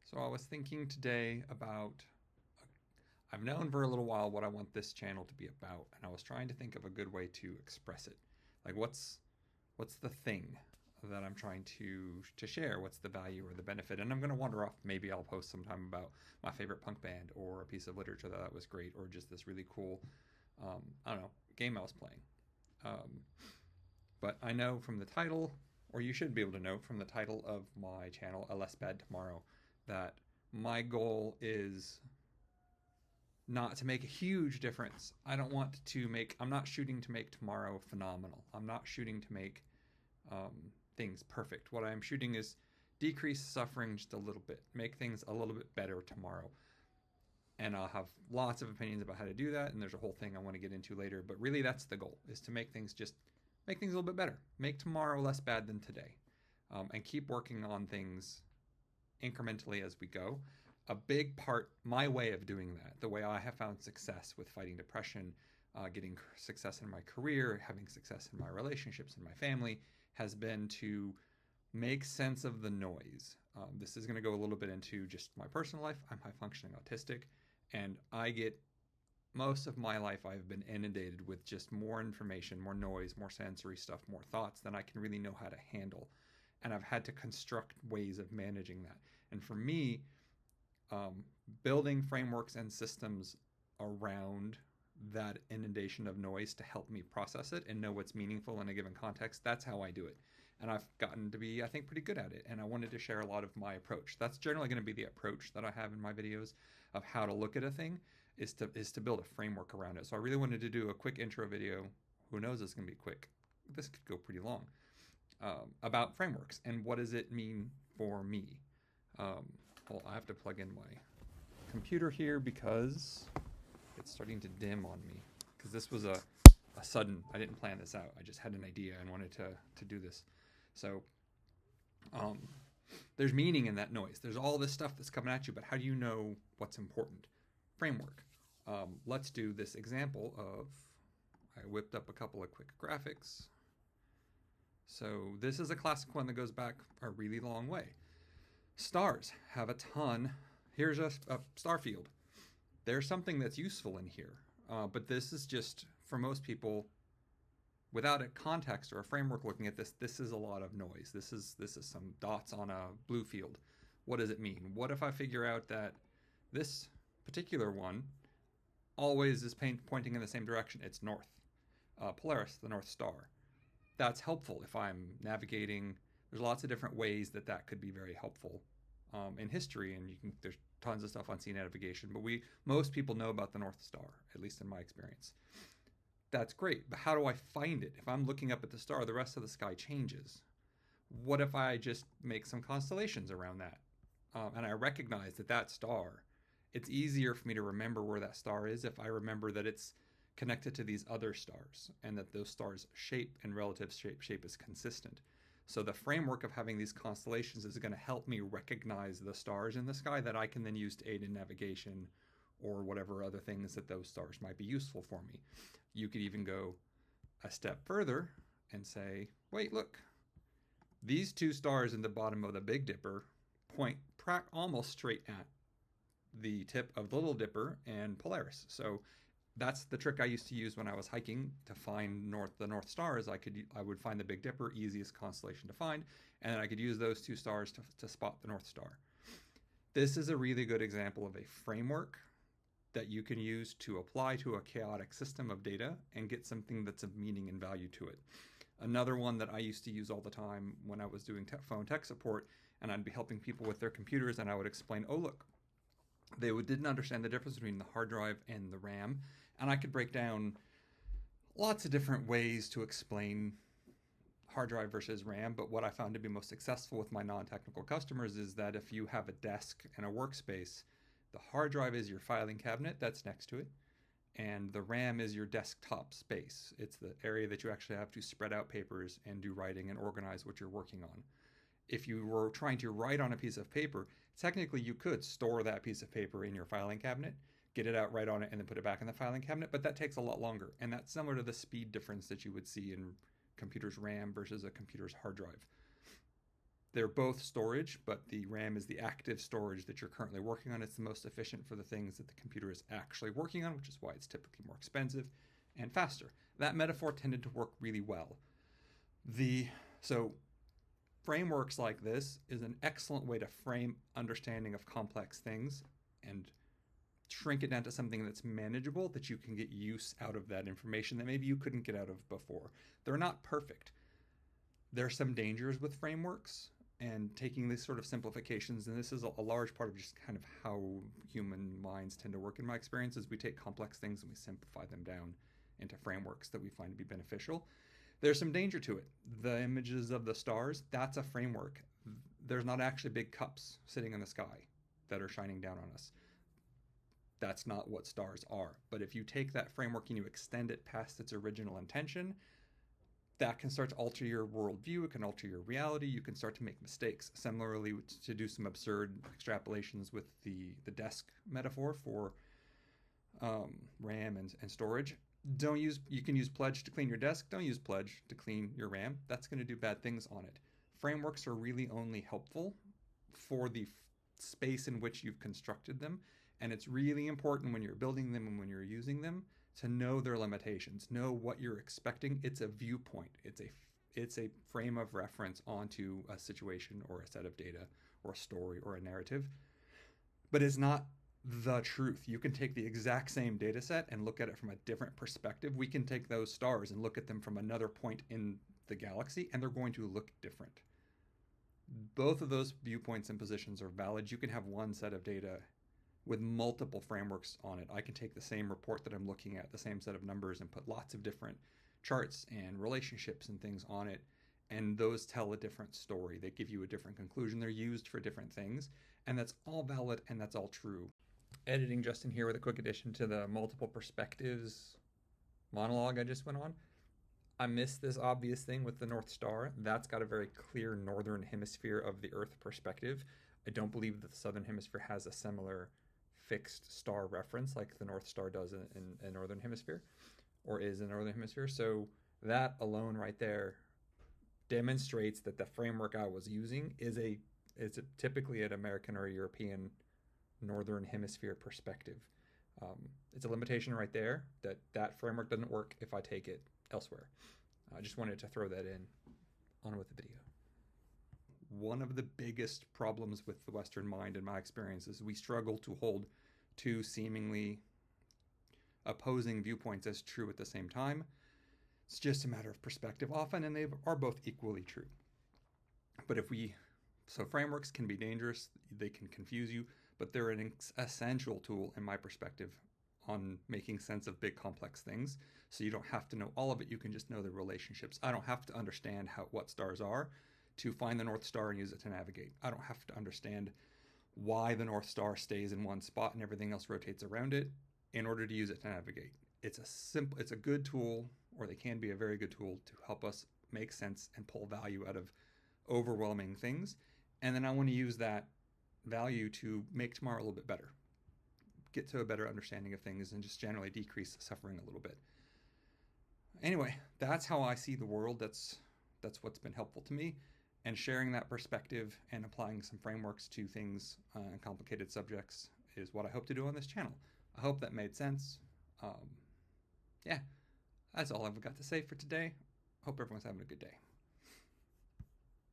So I was thinking today about I've known for a little while what I want this channel to be about, and I was trying to think of a good way to express it. Like what's the thing that I'm trying to share? What's the value or the benefit? And I'm going to wander off. Maybe I'll post sometime about my favorite punk band or a piece of literature that was great or just this really cool I don't know, game I was playing. Um, but I know from the title, or you should be able to know from the title of my channel, A Less Bad Tomorrow, that my goal is not to make a huge difference. I'm not shooting to make tomorrow phenomenal. I'm not shooting to make things perfect. What I'm shooting is decrease suffering just a little bit, make things a little bit better tomorrow. And I'll have lots of opinions about how to do that. And there's a whole thing I want to get into later. But really, that's the goal: is to make things a little bit better, make tomorrow less bad than today, and keep working on things incrementally as we go. A big part, my way of doing that, the way I have found success with fighting depression, getting success in my career, having success in my relationships and my family, has been to make sense of the noise. This is going to go a little bit into just my personal life. I'm high functioning autistic, and I get most of my life I've been inundated with just more information, more noise, more sensory stuff, more thoughts than I can really know how to handle. And I've had to construct ways of managing that. And for me, um, building frameworks and systems around that inundation of noise to help me process it and know what's meaningful in a given context, that's how I do it. And I've gotten to be, I think, pretty good at it. And I wanted to share a lot of my approach. That's generally going to be the approach that I have in my videos of how to look at a thing, is to build a framework around it. So I really wanted to do a quick intro video. Who knows, it's going to be quick. This could go pretty long. About frameworks and what does it mean for me. Um, well, I have to plug in my computer here because it's starting to dim on me. Because this was a sudden, I didn't plan this out. I just had an idea and wanted to do this. So um, there's meaning in that noise. There's all this stuff that's coming at you, but how do you know what's important? Framework. Let's do this example of, I whipped up a couple of quick graphics. So this is a classic one that goes back a really long way. Stars have a ton. Here's a star field. There's something that's useful in here, but this is just, for most people, without a context or a framework looking at this, this is a lot of noise. This is some dots on a blue field. What does it mean? What if I figure out that this particular one always is pointing in the same direction? It's north. Polaris, the North Star. That's helpful if I'm navigating. There's lots of different ways that could be very helpful in history, and there's tons of stuff on sea navigation, but most people know about the North Star, at least in my experience. That's great, but how do I find it? If I'm looking up at the star, the rest of the sky changes. What if I just make some constellations around that? And I recognize that star, it's easier for me to remember where that star is if I remember that it's connected to these other stars and that those stars' shape and relative shape is consistent. So the framework of having these constellations is going to help me recognize the stars in the sky that I can then use to aid in navigation or whatever other things that those stars might be useful for me. You could even go a step further and say, wait, look, these two stars in the bottom of the Big Dipper point almost straight at the tip of the Little Dipper and Polaris. So that's the trick I used to use when I was hiking to find the North Stars. I would find the Big Dipper, easiest constellation to find, and then I could use those two stars to spot the North Star. This is a really good example of a framework that you can use to apply to a chaotic system of data and get something that's of meaning and value to it. Another one that I used to use all the time when I was doing phone tech support, and I'd be helping people with their computers, and I would explain, oh, look, they didn't understand the difference between the hard drive and the RAM, and I could break down lots of different ways to explain hard drive versus RAM, but what I found to be most successful with my non-technical customers is that if you have a desk and a workspace, the hard drive is your filing cabinet that's next to it, and the RAM is your desktop space. It's the area that you actually have to spread out papers and do writing and organize what you're working on. If you were trying to write on a piece of paper, technically you could store that piece of paper in your filing cabinet, get it out, write on it, and then put it back in the filing cabinet, but that takes a lot longer, and that's similar to the speed difference that you would see in computer's RAM versus a computer's hard drive. They're both storage, but the RAM is the active storage that you're currently working on. It's the most efficient for the things that the computer is actually working on, which is why it's typically more expensive and faster. That metaphor tended to work really well. So frameworks like this is an excellent way to frame understanding of complex things and shrink it down to something that's manageable, that you can get use out of that information that maybe you couldn't get out of before. They're not perfect. There are some dangers with frameworks and taking these sort of simplifications, and this is a large part of just kind of how human minds tend to work in my experience, is we take complex things and we simplify them down into frameworks that we find to be beneficial. There's some danger to it. The images of the stars, that's a framework. There's not actually big cups sitting in the sky that are shining down on us. That's not what stars are. But if you take that framework and you extend it past its original intention, that can start to alter your worldview. It can alter your reality. You can start to make mistakes. Similarly, to do some absurd extrapolations with the desk metaphor for RAM and storage. You can use Pledge to clean your desk. Don't use Pledge to clean your RAM. That's going to do bad things on it. Frameworks are really only helpful for the space in which you've constructed them. And it's really important when you're building them and when you're using them to know their limitations, know what you're expecting. It's a viewpoint. It's a frame of reference onto a situation or a set of data or a story or a narrative. But it's not the truth. You can take the exact same data set and look at it from a different perspective. We can take those stars and look at them from another point in the galaxy, and they're going to look different. Both of those viewpoints and positions are valid. You can have one set of data with multiple frameworks on it. I can take the same report that I'm looking at, the same set of numbers, and put lots of different charts and relationships and things on it, and those tell a different story. They give you a different conclusion. They're used for different things, and that's all valid and that's all true. Editing Justin here with a quick addition to the multiple perspectives monologue I just went on. I missed this obvious thing with the North Star. That's got a very clear northern hemisphere of the Earth perspective. I don't believe that the southern hemisphere has a similar fixed star reference like the North Star does in a northern hemisphere, or is in the northern hemisphere. So that alone right there demonstrates that the framework I was using is typically an American or European northern hemisphere perspective. It's a limitation right there that framework doesn't work if I take it elsewhere. I just wanted to throw that in. On with the video. One of the biggest problems with the Western mind, in my experience, is we struggle to hold two seemingly opposing viewpoints as true at the same time. It's just a matter of perspective often, and they are both equally true. But so frameworks can be dangerous, they can confuse you, but they're an essential tool, in my perspective, on making sense of big complex things. So you don't have to know all of it, you can just know the relationships. I don't have to understand what stars are to find the North Star and use it to navigate. I don't have to understand why the North Star stays in one spot and everything else rotates around it in order to use it to navigate. It's a good tool, or they can be a very good tool to help us make sense and pull value out of overwhelming things. And then I want to use that value to make tomorrow a little bit better, get to a better understanding of things, and just generally decrease suffering a little bit. Anyway, that's how I see the world. That's what's been helpful to me. And sharing that perspective and applying some frameworks to things and complicated subjects is what I hope to do on this channel. I hope that made sense. Yeah, that's all I've got to say for today. Hope everyone's having a good day.